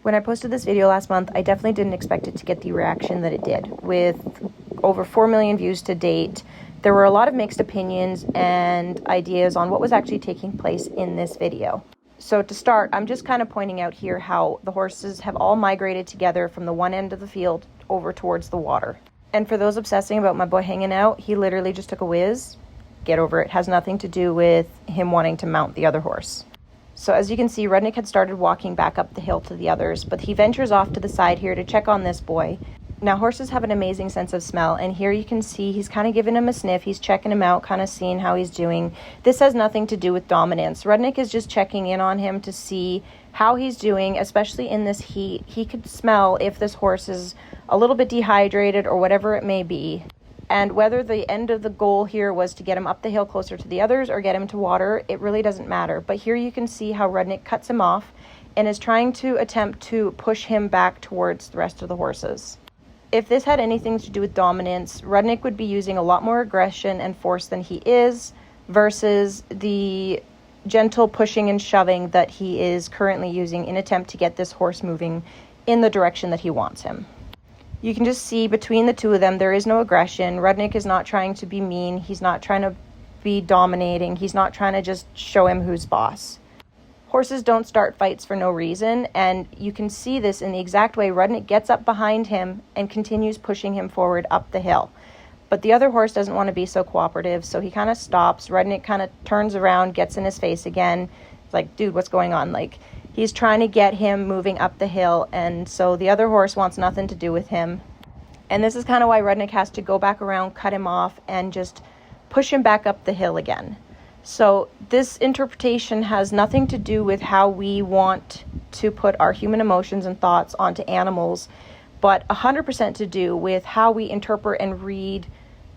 When I posted this video last month, I definitely didn't expect it to get the reaction that it did. With over 4 million views to date, there were a lot of mixed opinions and ideas on what was actually taking place in this video. So to start, I'm just kind of pointing out here how the horses have all migrated together from the one end of the field over towards the water. And for those obsessing about my boy hanging out, he literally just took a whiz. Get over it. Has nothing to do with him wanting to mount the other horse. So as you can see, Rudnick had started walking back up the hill to the others, but he ventures off to the side here to check on this boy. Now, horses have an amazing sense of smell, and here you can see he's kind of giving him a sniff. He's checking him out, kind of seeing how he's doing. This has nothing to do with dominance. Rudnick is just checking in on him to see how he's doing, especially in this heat. He could smell if this horse is a little bit dehydrated or whatever it may be. And whether the end of the goal here was to get him up the hill closer to the others or get him to water, it really doesn't matter. But here you can see how Rudnick cuts him off and is trying to attempt to push him back towards the rest of the horses. If this had anything to do with dominance, Rudnick would be using a lot more aggression and force than he is versus the gentle pushing and shoving that he is currently using in attempt to get this horse moving in the direction that he wants him. You can just see between the two of them, there is no aggression. Rudnick is not trying to be mean. He's not trying to be dominating. He's not trying to just show him who's boss. Horses don't start fights for no reason, and you can see this in the exact way Rudnick gets up behind him and continues pushing him forward up the hill. But the other horse doesn't want to be so cooperative, so he kind of stops. Rudnick kind of turns around, gets in his face again. It's like, dude, what's going on? Like, he's trying to get him moving up the hill, and so the other horse wants nothing to do with him. And this is kind of why Rudnick has to go back around, cut him off, and just push him back up the hill again. So this interpretation has nothing to do with how we want to put our human emotions and thoughts onto animals, but 100% to do with how we interpret and read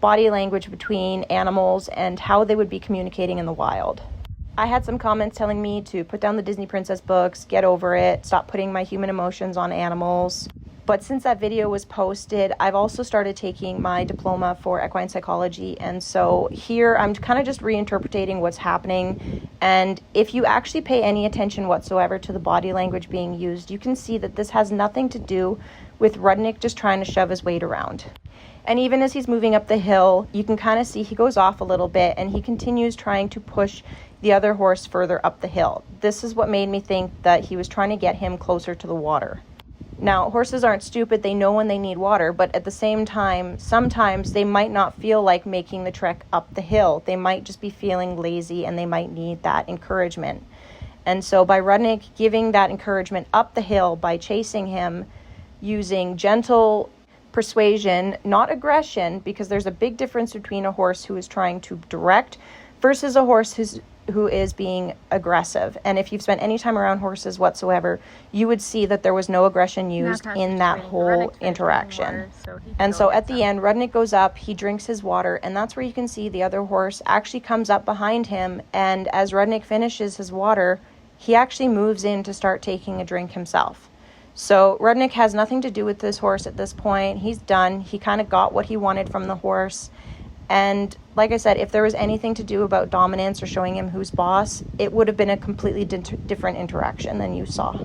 body language between animals and how they would be communicating in the wild. I had some comments telling me to put down the Disney Princess books, get over it, stop putting my human emotions on animals. But since that video was posted, I've also started taking my diploma for equine psychology. And so here I'm kind of just reinterpreting what's happening. And if you actually pay any attention whatsoever to the body language being used, you can see that this has nothing to do with Rudnick just trying to shove his weight around. And even as he's moving up the hill, you can kind of see he goes off a little bit and he continues trying to push the other horse further up the hill. This is what made me think that he was trying to get him closer to the water. Now, horses aren't stupid. They know when they need water, but at the same time, sometimes they might not feel like making the trek up the hill. They might just be feeling lazy and they might need that encouragement. And so by Rudnick giving that encouragement up the hill by chasing him using gentle persuasion, not aggression, because there's a big difference between a horse who is trying to direct versus a horse who is being aggressive. And if you've spent any time around horses whatsoever, you would see that there was no aggression used in that whole interaction. And so at the end, Rudnick goes up, he drinks his water, and that's where you can see the other horse actually comes up behind him, and as Rudnick finishes his water, he actually moves in to start taking a drink himself. So Rudnick has nothing to do with this horse at this point. He's done. He kind of got what he wanted from the horse. And like I said, if there was anything to do about dominance or showing him who's boss, it would have been a completely different interaction than you saw.